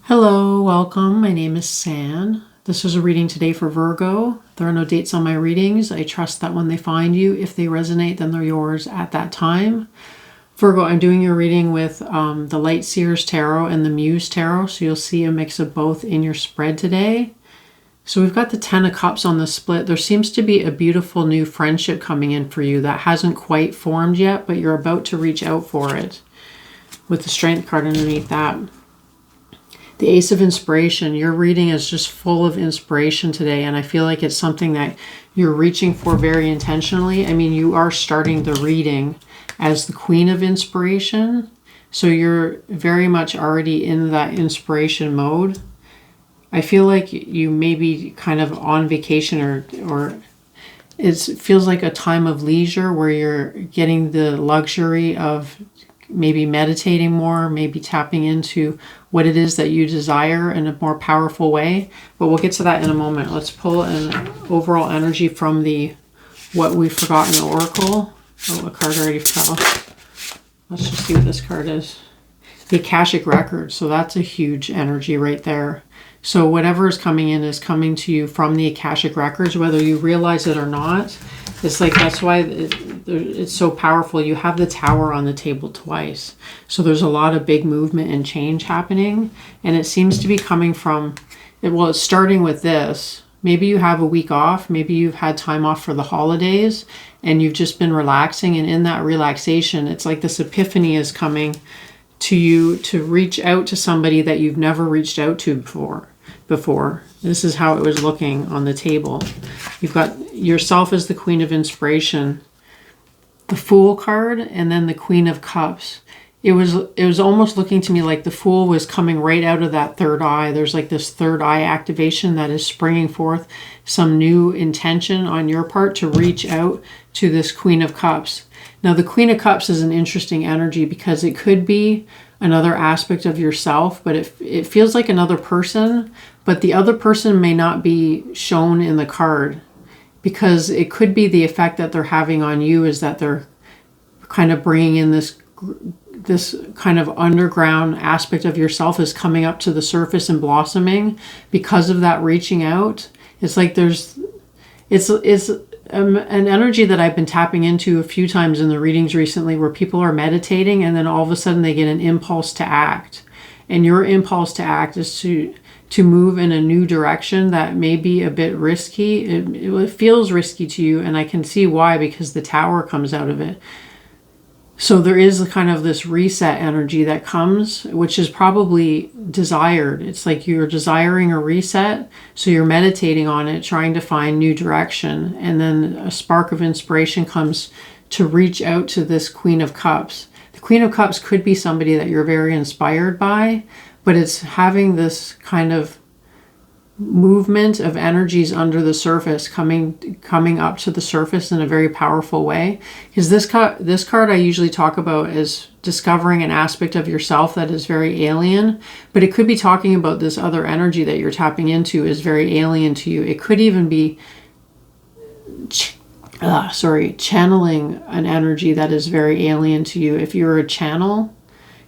Hello, welcome. My name is San. This is a reading today for Virgo. There are no dates on my readings. I trust that when they find you, if they resonate, then they're yours at that time. Virgo, I'm doing your reading with the Light Seers Tarot and the Muse Tarot, so you'll see a mix of both in your spread today. So we've got the Ten of Cups on the split. There seems to be a beautiful new friendship coming in for you that hasn't quite formed yet, but you're about to reach out for it, with the Strength card underneath that. The Ace of Inspiration, your reading is just full of inspiration today, and I feel like it's something that you're reaching for very intentionally. I mean, you are starting the reading as the Queen of Inspiration, so you're very much already in that inspiration mode. I feel like you may be kind of on vacation or it feels like a time of leisure where you're getting the luxury of maybe meditating more, maybe tapping into what it is that you desire in a more powerful way. But we'll get to that in a moment. Let's pull an overall energy from the What We've Forgotten Oracle. Oh, a card already fell. Let's just see what this card is. The Akashic Record. So that's a huge energy right there. So whatever is coming in is coming to you from the Akashic Records, whether you realize it or not. It's like, that's why it's so powerful. You have the Tower on the table twice. So there's a lot of big movement and change happening. And it seems to be coming from, well, it's starting with this. Maybe you have a week off. Maybe you've had time off for the holidays and you've just been relaxing. And in that relaxation, it's like this epiphany is coming to you to reach out to somebody that you've never reached out to before. This is how it was looking on the table. You've got yourself as the Queen of Inspiration, the Fool card, and then the Queen of Cups. It was almost looking to me like the Fool was coming right out of that third eye. There's like this third eye activation that is springing forth some new intention on your part to reach out to this Queen of Cups. Now, the Queen of Cups is an interesting energy because it could be another aspect of yourself, but it feels like another person, but the other person may not be shown in the card because it could be the effect that they're having on you is that they're kind of bringing in this kind of underground aspect of yourself is coming up to the surface and blossoming because of that reaching out. It's like it's an energy that I've been tapping into a few times in the readings recently where people are meditating and then all of a sudden they get an impulse to act. And your impulse to act is to move in a new direction that may be a bit risky. It feels risky to you, and I can see why, because the Tower comes out of it. So there is a kind of this reset energy that comes, which is probably desired. It's like you're desiring a reset, so you're meditating on it, trying to find new direction. And then a spark of inspiration comes to reach out to this Queen of Cups. The Queen of Cups could be somebody that you're very inspired by, but it's having this kind of movement of energies under the surface coming up to the surface in a very powerful way. Because this card I usually talk about as discovering an aspect of yourself that is very alien, but it could be talking about this other energy that you're tapping into is very alien to you. It could even be channeling an energy that is very alien to you if you're a channel.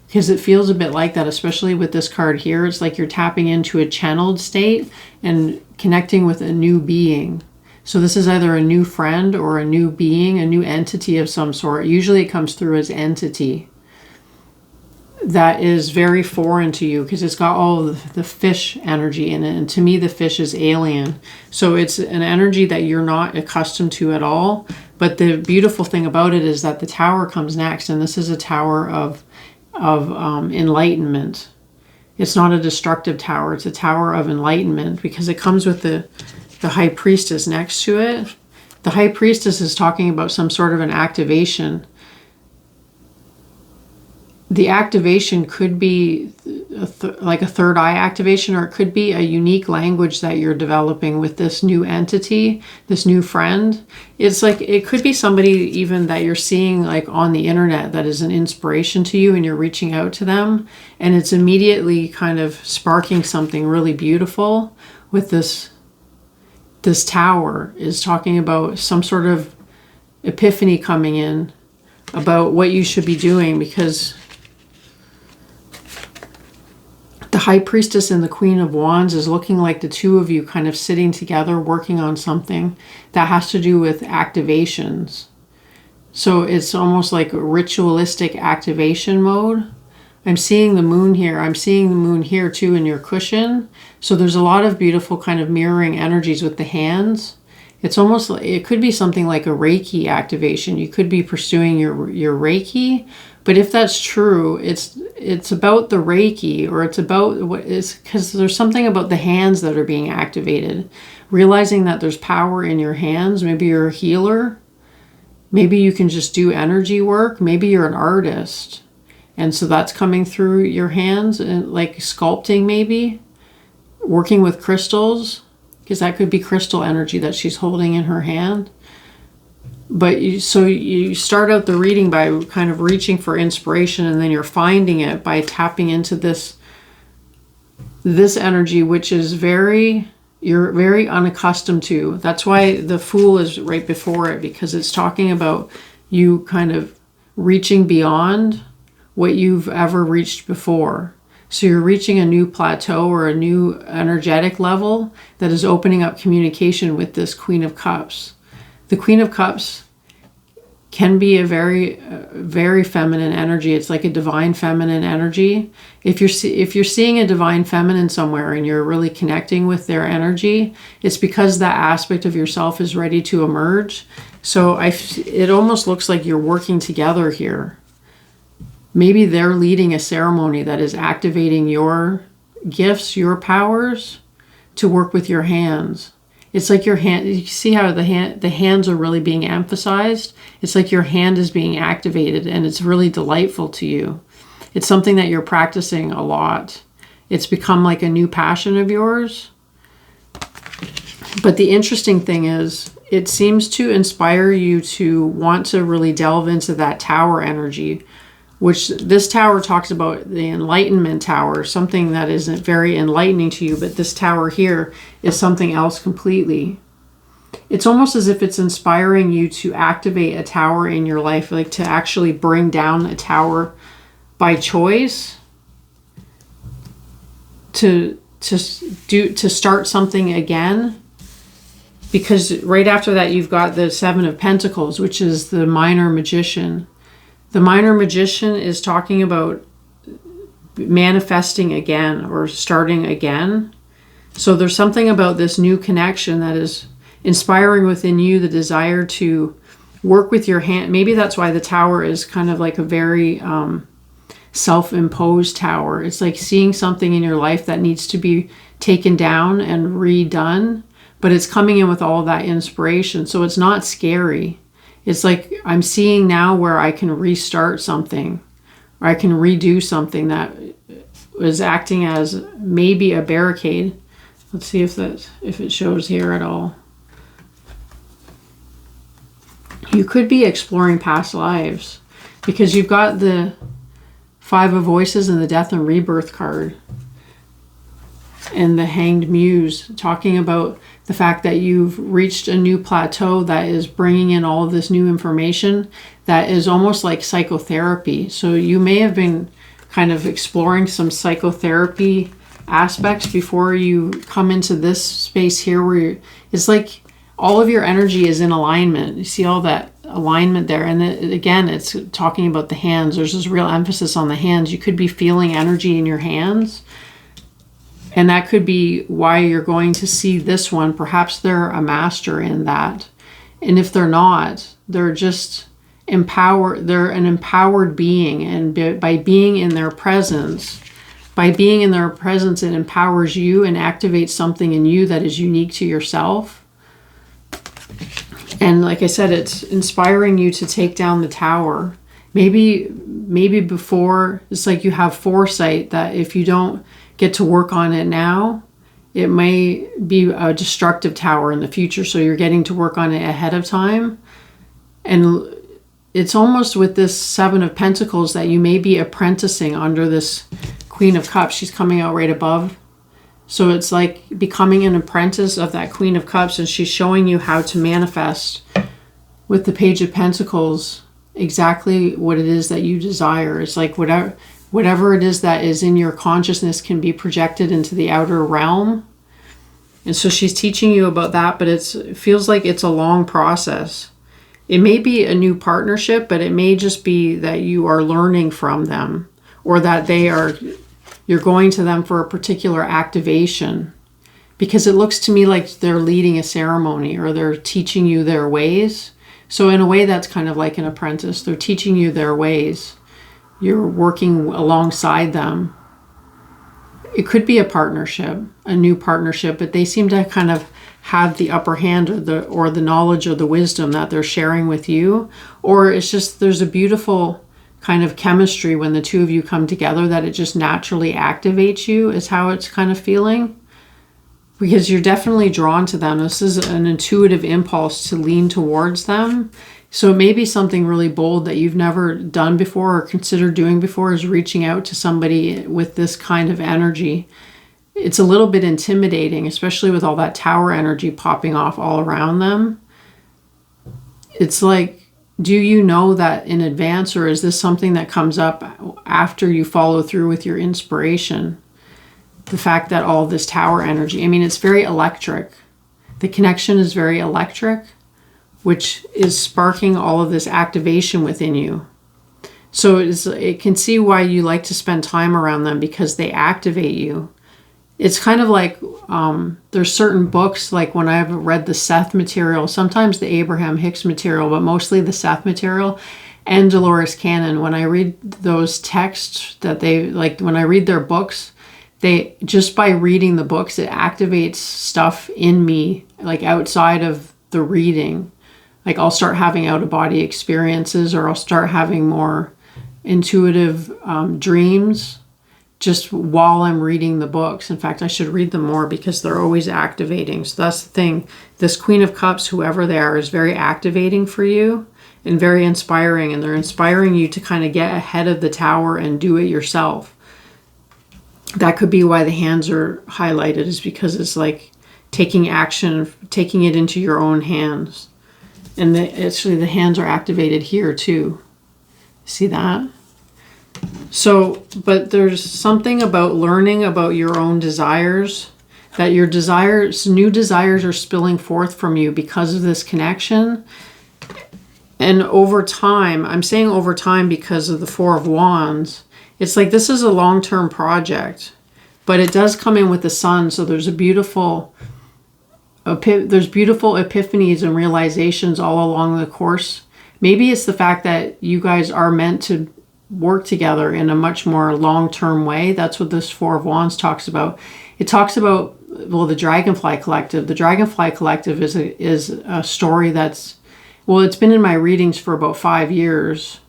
Because it feels a bit like that, especially with this card here. It's like you're tapping into a channeled state and connecting with a new being. So this is either a new friend or a new being, a new entity of some sort. Usually it comes through as entity that is very foreign to you because it's got all the fish energy in it. And to me, the fish is alien. So it's an energy that you're not accustomed to at all. But the beautiful thing about it is that the Tower comes next. And this is a tower of enlightenment. It's not a destructive tower. It's a tower of enlightenment because it comes with the High Priestess next to it. The High Priestess is talking about some sort of an activation. The activation could be like a third eye activation, or it could be a unique language that you're developing with this new entity, this new friend. It's like it could be somebody even that you're seeing like on the internet that is an inspiration to you and you're reaching out to them, and it's immediately kind of sparking something really beautiful with this Tower is talking about some sort of epiphany coming in about what you should be doing, because the High Priestess and the Queen of Wands is looking like the two of you kind of sitting together working on something that has to do with activations. So it's almost like a ritualistic activation mode. I'm seeing the moon here. I'm seeing the moon here too in your cushion. So there's a lot of beautiful kind of mirroring energies with the hands. It's almost like, it could be something like a Reiki activation. You could be pursuing your Reiki. But if that's true, it's about the Reiki, or it's about what is, because there's something about the hands that are being activated. Realizing that there's power in your hands. Maybe you're a healer. Maybe you can just do energy work. Maybe you're an artist. And so that's coming through your hands, and like sculpting, maybe working with crystals, because that could be crystal energy that she's holding in her hand. But so you start out the reading by kind of reaching for inspiration, and then you're finding it by tapping into this energy, which is you're very unaccustomed to. That's why the Fool is right before it, because it's talking about you kind of reaching beyond what you've ever reached before. So you're reaching a new plateau or a new energetic level that is opening up communication with this Queen of Cups. The Queen of Cups can be a very feminine energy. It's like a divine feminine energy. If you're seeing a divine feminine somewhere and you're really connecting with their energy, it's because that aspect of yourself is ready to emerge. So it almost looks like you're working together here. Maybe they're leading a ceremony that is activating your gifts, your powers, to work with your hands. It's like your hand, you see how the hands are really being emphasized? It's like your hand is being activated, and it's really delightful to you. It's something that you're practicing a lot. It's become like a new passion of yours. But the interesting thing is, it seems to inspire you to want to really delve into that tower energy, which this tower talks about, the enlightenment tower, something that isn't very enlightening to you, but this tower here is something else completely. It's almost as if it's inspiring you to activate a tower in your life, like to actually bring down a tower by choice, to start something again. Because right after that, you've got the Seven of Pentacles, which is the minor magician. The minor magician is talking about manifesting again or starting again. So there's something about this new connection that is inspiring within you the desire to work with your hand. Maybe that's why the tower is kind of like a very self-imposed tower. It's like seeing something in your life that needs to be taken down and redone, but it's coming in with all of that inspiration. So it's not scary. It's like I'm seeing now where I can restart something, or I can redo something that was acting as maybe a barricade. Let's see if it shows here at all. You could be exploring past lives, because you've got the Five of Voices and the Death and Rebirth card, and the Hanged Muse, talking about the fact that you've reached a new plateau that is bringing in all of this new information that is almost like psychotherapy. So you may have been kind of exploring some psychotherapy aspects before you come into this space here, where it's like all of your energy is in alignment. You see all that alignment there. And again, it's talking about the hands. There's this real emphasis on the hands. You could be feeling energy in your hands. And that could be why you're going to see this one. Perhaps they're a master in that. And if they're not, they're just empowered. They're an empowered being. And by being in their presence, it empowers you and activates something in you that is unique to yourself. And like I said, it's inspiring you to take down the tower. Maybe before, it's like you have foresight that if you don't get to work on it now, it may be a destructive tower in the future. So you're getting to work on it ahead of time. And it's almost with this Seven of Pentacles that you may be apprenticing under this Queen of Cups. She's coming out right above. So it's like becoming an apprentice of that Queen of Cups, and she's showing you how to manifest with the Page of Pentacles exactly what it is that you desire. It's like whatever, whatever it is that is in your consciousness can be projected into the outer realm. And so she's teaching you about that, but it feels like it's a long process. It may be a new partnership, but it may just be that you are learning from them, or that you're going to them for a particular activation. Because it looks to me like they're leading a ceremony, or they're teaching you their ways. So in a way, that's kind of like an apprentice. They're teaching you their ways. You're working alongside them. It could be a partnership, a new partnership, but they seem to kind of have the upper hand, or the knowledge or the wisdom that they're sharing with you. Or it's just, there's a beautiful kind of chemistry when the two of you come together, that it just naturally activates you, is how it's kind of feeling. Because you're definitely drawn to them. This is an intuitive impulse to lean towards them. So it may be something really bold that you've never done before or considered doing before, is reaching out to somebody with this kind of energy. It's a little bit intimidating, especially with all that tower energy popping off all around them. It's like, do you know that in advance, or is this something that comes up after you follow through with your inspiration? The fact that all this tower energy, I mean, it's very electric. The connection is very electric, which is sparking all of this activation within you. So it can see why you like to spend time around them, because they activate you. It's kind of like there's certain books, like when I've read the Seth material, sometimes the Abraham Hicks material, but mostly the Seth material and Dolores Cannon. When I read those texts that when I read their books, just by reading the books, it activates stuff in me, like outside of the reading. Like I'll start having out-of-body experiences, or I'll start having more intuitive dreams just while I'm reading the books. In fact, I should read them more, because they're always activating. So that's the thing. This Queen of Cups, whoever they are, is very activating for you and very inspiring. And they're inspiring you to kind of get ahead of the tower and do it yourself. That could be why the hands are highlighted, is because it's like taking action, taking it into your own hands. And actually the hands are activated here too. See that? So, but there's something about learning about your own desires, that your new desires are spilling forth from you because of this connection. And over time, I'm saying over time because of the Four of Wands, it's like this is a long-term project, but it does come in with the sun. So there's beautiful epiphanies and realizations all along the course. Maybe it's the fact that you guys are meant to work together in a much more long-term way. That's what this Four of Wands talks about. It talks about, well, the Dragonfly Collective. The Dragonfly Collective is a story that's, well, it's been in my readings for about 5 years,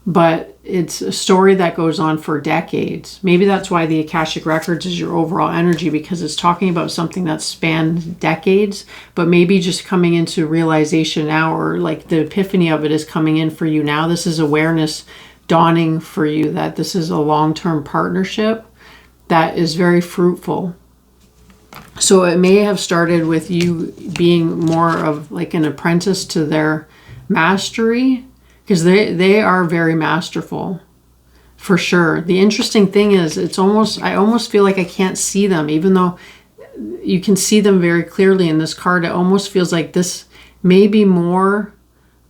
but it's a story that goes on for decades. Maybe that's why the Akashic Records is your overall energy, because it's talking about something that spanned decades, but maybe just coming into realization now, or like the epiphany of it is coming in for you now. This is awareness dawning for you that this is a long-term partnership that is very fruitful. So it may have started with you being more of like an apprentice to their mastery, because they are very masterful, for sure. The interesting thing is, I almost feel like I can't see them, even though you can see them very clearly in this card. It almost feels like this may be more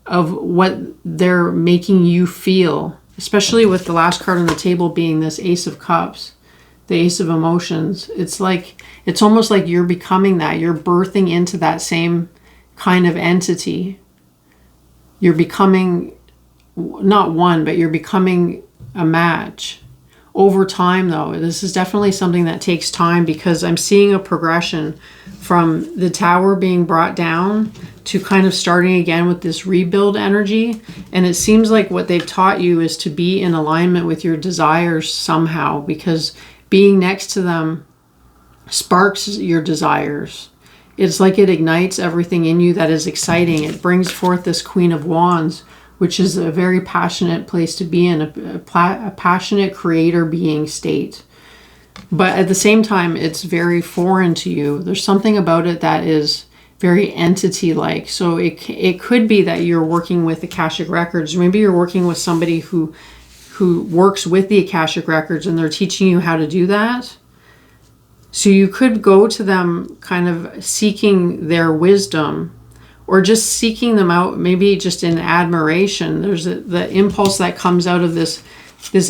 of what they're making you feel, especially with the last card on the table being this Ace of Cups, the Ace of Emotions. It's almost like you're becoming that. You're birthing into that same kind of entity. You're becoming not one, but you're becoming a match. Over time, though, this is definitely something that takes time, because I'm seeing a progression from the tower being brought down to kind of starting again with this rebuild energy. And it seems like what they've taught you is to be in alignment with your desires somehow, because being next to them sparks your desires. It's like it ignites everything in you that is exciting. It brings forth this Queen of Wands, which is a very passionate place to be in, a passionate creator being state. But at the same time, it's very foreign to you. There's something about it that is very entity-like. So it could be that you're working with Akashic Records. Maybe you're working with somebody who who works with the Akashic Records, and they're teaching you how to do that. So you could go to them kind of seeking their wisdom, or just seeking them out, maybe just in admiration. There's the impulse that comes out of this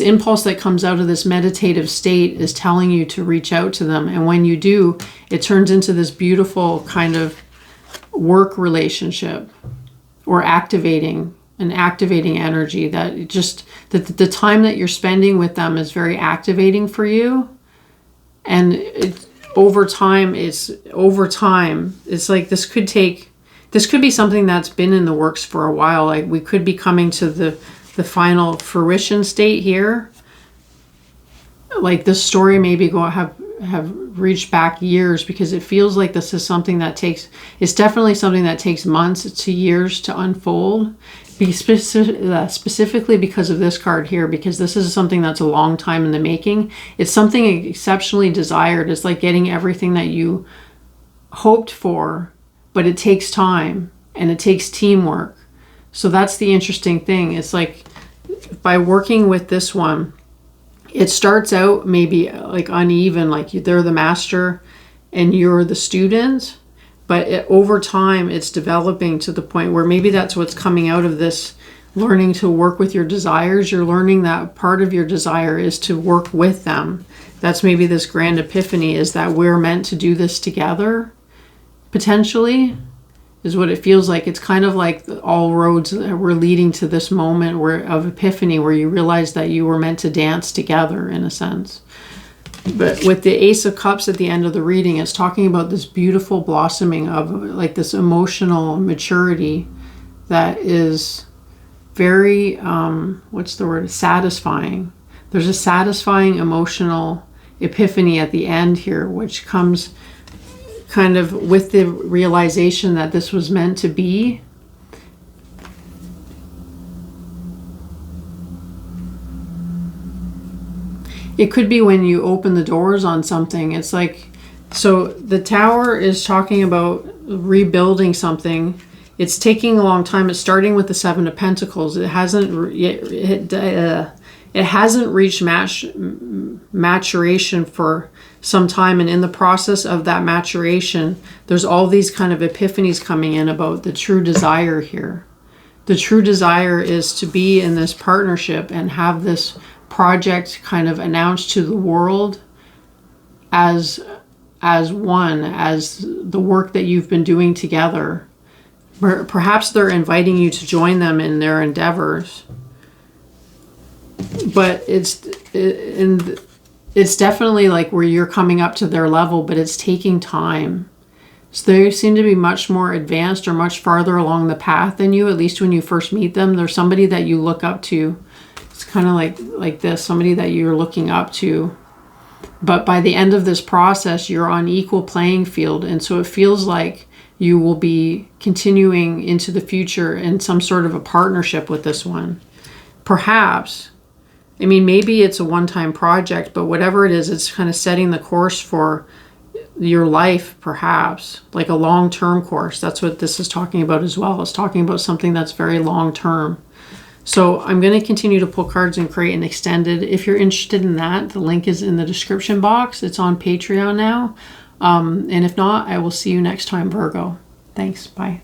impulse that comes out of this meditative state is telling you to reach out to them. And when you do, it turns into this beautiful kind of work relationship, or activating energy that just, that the time that you're spending with them is very activating for you. And over time, it's like this could be something that's been in the works for a while. Like we could be coming to the final fruition state here. Like this story maybe have reached back years, because it feels like this is something that it's definitely something that takes months to years to unfold. Specifically because of this card here, because this is something that's a long time in the making. It's something exceptionally desired. It's like getting everything that you hoped for, but it takes time and it takes teamwork. So that's the interesting thing. It's like by working with this one, it starts out maybe like uneven, like they're the master and you're the student. But over time, it's developing to the point where maybe that's what's coming out of this learning to work with your desires. You're learning that part of your desire is to work with them. That's maybe this grand epiphany, is that we're meant to do this together, potentially, is what it feels like. It's kind of like all roads that were leading to this moment of epiphany, where you realize that you were meant to dance together, in a sense. But with the Ace of Cups at the end of the reading, it's talking about this beautiful blossoming of like this emotional maturity that is very, satisfying. There's a satisfying emotional epiphany at the end here, which comes kind of with the realization that this was meant to be. It could be when you open the doors on something. It's like, so the Tower is talking about rebuilding something. It's taking a long time. It's starting with the Seven of Pentacles. It hasn't reached maturation for some time, and in the process of that maturation, there's all these kind of epiphanies coming in about the true desire here. The true desire is to be in this partnership and have this project kind of announced to the world as one, as the work that you've been doing together. Perhaps they're inviting you to join them in their endeavors, but it's definitely like where you're coming up to their level, but it's taking time. So they seem to be much more advanced or much farther along the path than you, at least when you first meet them. There's somebody that you look up to. It's kind of like this, somebody that you're looking up to. But by the end of this process, you're on equal playing field. And so it feels like you will be continuing into the future in some sort of a partnership with this one. Perhaps, I mean, maybe it's a one-time project, but whatever it is, it's kind of setting the course for your life, perhaps, like a long-term course. That's what this is talking about as well. It's talking about something that's very long-term. So I'm going to continue to pull cards and create an extended. If you're interested in that, the link is in the description box. It's on Patreon now. And if not, I will see you next time, Virgo. Thanks. Bye.